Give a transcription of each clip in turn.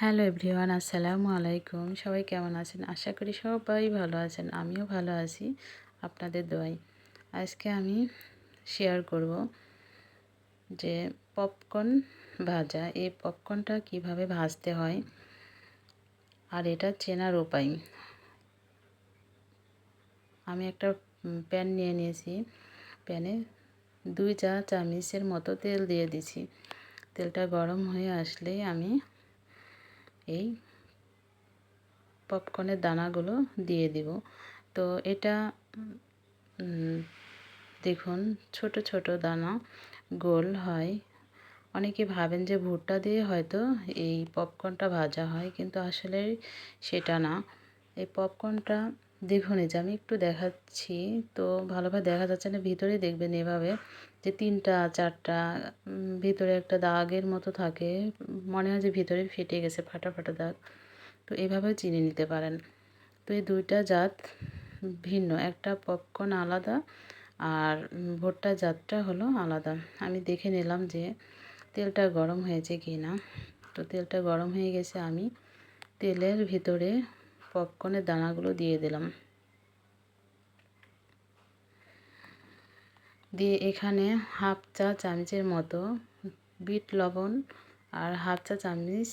Hello everyone, আসসালামু আলাইকুম। সবাই কেমন আছেন? আশা করি সবাই ভালো আছেন। আমিও ভালো আছি আপনাদের দোয়ায়। আজকে আমি শেয়ার করব যে পপকর্ন ভাজা। এই পপকর্নটা কিভাবে ভাজতে হয় আর এটা চেনার উপায়। আমি একটা প্যান নিয়ে নিয়েছি। প্যানে 2 চা চামচের মতো তেল দিয়ে দিছি। তেলটা গরম হয়ে আসলেই আমি এই পপকর্নের দানাগুলো দিয়ে দিব। তো এটা দেখুন ছোট ছোট দানা গোল হয়। অনেকে ভাবেন যে ভুট্টা দিয়ে হয়তো এই পপকর্নটা ভাজা হয়, কিন্তু আসলে সেটা না। এই পপকর্নটা দেখুন, এই যে আমি একটু দেখাচ্ছি, তো ভালোভাবে দেখা যাচ্ছে না। ভিতরে দেখবেন এভাবে যে 3টা 4টা ভিতরে একটা দাগের মতো থাকে। মনে হয় যে ভিতরে ফেটে গেছে, ফাটা ফাটা দাগ। তো এভাবেও চিনে নিতে পারেন। তো এই 2টা জাত ভিন্ন, একটা পপকর্ন আলাদা আর ভুট্টা জাতটা হলো আলাদা। আমি দেখে নিলাম যে তেলটা গরম হয়েছে কি না। তো তেলটা গরম হয়ে গেছে, আমি তেলের ভিতরে পপকর্নের দানাগুলো দিয়ে দিলাম। দিয়ে এখানে হাফ চা চামচের মতো বিট লবণ আর হাফ চা চামচ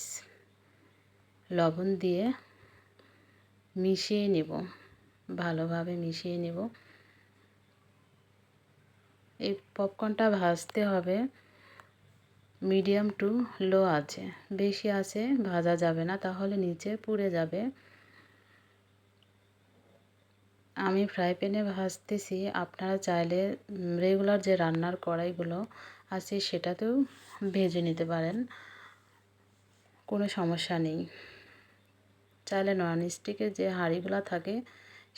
লবণ দিয়ে মিশিয়ে নেব, ভালোভাবে মিশিয়ে নেব। এই পপকর্নটা ভাজতে হবে মিডিয়াম টু লো আছে, বেশি আছে ভাজা যাবে না, তাহলে নিচে পুড়ে যাবে। আমি ফ্রাই প্যানে ভাজতেছি, আপনারা চাইলে রেগুলার যে রান্নার কড়াইগুলো আছে সেটাতেও ভেজে নিতে পারেন, কোনো সমস্যা নেই। চাইলে ননস্টিকের যে হাঁড়িগুলো থাকে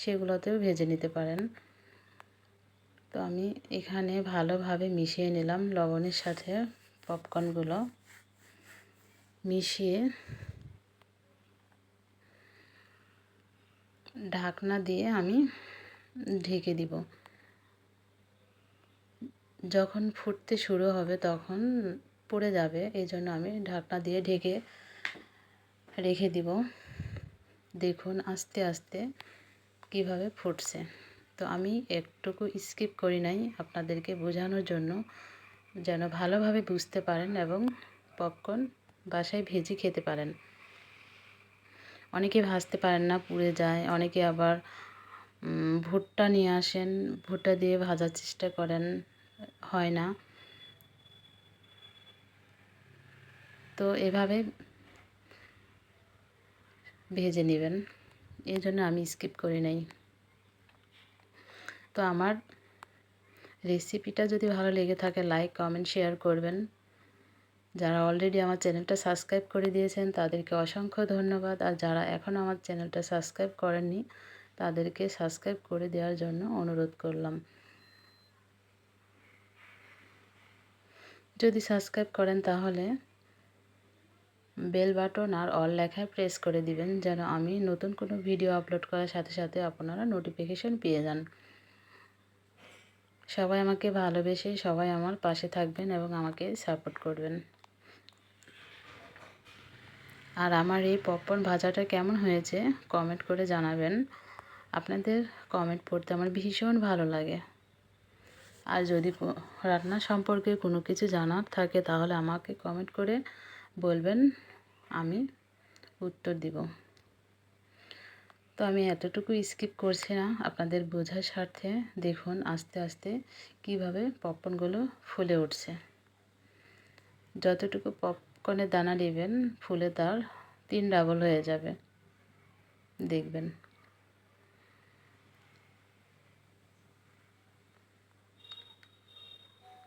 সেগুলোতেও ভেজে নিতে পারেন। তো আমি এখানে ভালোভাবে মিশিয়ে নিলাম লবণের সাথে পপকর্নগুলো মিশিয়ে ঢাকনা দিয়ে আমি ঢেকে দিব। যখন ফুটতে শুরু হবে তখন পুড়ে যাবে, এই জন্য আমি ঢাকনা দিয়ে ঢেকে রেখে দিব। দেখুন আস্তে আস্তে কিভাবে ফুটছে। তো আমি একটুকু স্কিপ করি নাই আপনাদেরকে বোঝানোর জন্য, যেন ভালোভাবে বুঝতে পারেন এবং পপকর্ন বাসায় ভেজে খেতে পারেন। অনেকে ভাজতে পারেন না, পুড়ে যায়। অনেকে আবার ভুট্টা নিয়ে আসেন, ভুট্টা দিয়ে ভাজার চেষ্টা করেন, হয় না। তো এভাবে ভেজে নেবেন, এই জন্য আমি স্কিপ করি নাই। তো আমার রেসিপিটা যদি ভালো লেগে থাকে লাইক কমেন্ট শেয়ার করবেন। যারা অলরেডি আমার চ্যানেলটা সাবস্ক্রাইব করে দিয়েছেন তাদেরকে অসংখ্য ধন্যবাদ, আর যারা এখনও আমার চ্যানেলটা সাবস্ক্রাইব করেননি তাদেরকে সাবস্ক্রাইব করে দেওয়ার জন্য অনুরোধ করলাম। যদি সাবস্ক্রাইব করেন তাহলে বেল বাটন আর অল লেখায় প্রেস করে দিবেন, যেন আমি নতুন কোনো ভিডিও আপলোড করার সাথে সাথে আপনারা নোটিফিকেশন পেয়ে যান। সবাই আমাকে ভালোবেসে সবাই আমার পাশে থাকবেন এবং আমাকে সাপোর্ট করবেন। আর আমার এই পপকর্ন ভাজাটা কেমন হয়েছে কমেন্ট করে জানাবেন। আপনাদের কমেন্ট পড়তে আমার ভীষণ ভালো লাগে। আর যদি রান্না সম্পর্কে কোনো কিছু জানার থাকে তাহলে আমাকে কমেন্ট করে বলবেন, আমি উত্তর দিব। তো আমি এতটুকু স্কিপ করছি না আপনাদের বোঝার স্বার্থে। দেখুন আস্তে আস্তে কিভাবে পপকর্নগুলো ফুলে উঠছে। যতটুকু পপকর্নের দানা নেবেন ফুলে তার 3 ডাবল হয়ে যাবে, দেখবেন।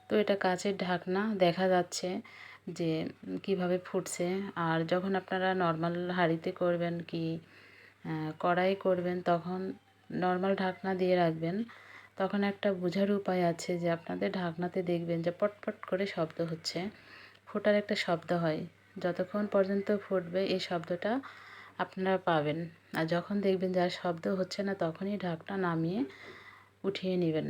তো এটা কাচের ঢাকনা, দেখা যাচ্ছে যে কিভাবে ফুটছে। আর যখন আপনারা নর্মাল হাঁড়িতে করবেন কি কড়াই করবেন তখন নর্মাল ঢাকনা দিয়ে রাখবেন। তখন একটা বোঝার উপায় আছে যে আপনাদের ঢাকনাতে দেখবেন যে পটপট করে শব্দ হচ্ছে, ফোটার একটা শব্দ হয়। যতক্ষণ পর্যন্ত ফুটবে এই শব্দটা আপনারা পাবেন। আর যখন দেখবেন যে আর শব্দ হচ্ছে না তখনই ঢাকনা নামিয়ে উঠিয়ে নেবেন।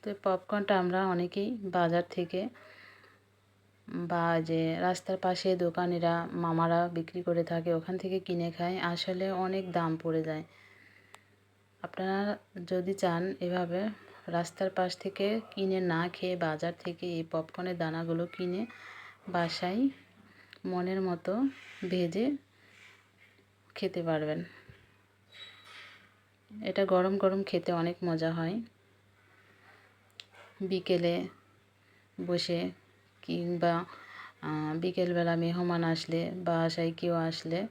তো পপকর্নটা আমরা অনেকেই বাজার থেকে বা যে রাস্তার পাশে দোকানিরা মামারা বিক্রি করে থাকে ওখান থেকে কিনে খাই, আসলে অনেক দাম পড়ে যায়। আপনারা যদি চান এভাবে রাস্তার পাশ থেকে কিনে না খেয়ে বাজার থেকে এই পপকর্নের দানাগুলো কিনে বাসায় মনের মতো ভেজে খেতে পারবেন। এটা গরম গরম খেতে অনেক মজা হয়। বিকেলে বসে কিংবা বিকেলবেলা মেহমান আসলে বা বাসায় কেউ আসলে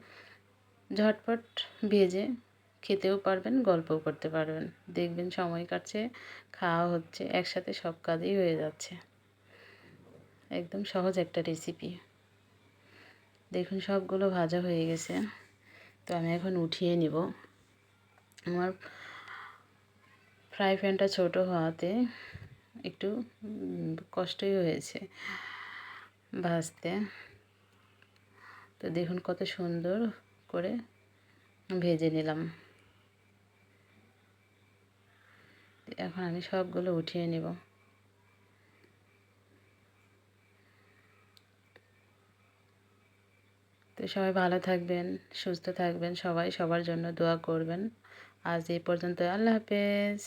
ঝটপট ভেজে খেতেও পারবেন, গল্পও করতে পারবেন। দেখবেন সময় কাটছে, খাওয়া হচ্ছে, একসাথে সব কাজই হয়ে যাচ্ছে। একদম সহজ একটা রেসিপি। দেখুন সবগুলো ভাজা হয়ে গেছে, তো আমি এখন উঠিয়ে নিব। আমার ফ্রাই প্যানটা ছোটো হওয়াতে একটু কষ্টই হয়েছে ভাজতে। তো দেখুন কত সুন্দর করে ভেজে নিলাম। এখন আমি সবগুলো উঠিয়ে নেব। তো সবাই ভালো থাকবেন, সুস্থ থাকবেন, সবাই সবার জন্য দোয়া করবেন। আজ এই পর্যন্ত, আল্লাহ হাফেজ।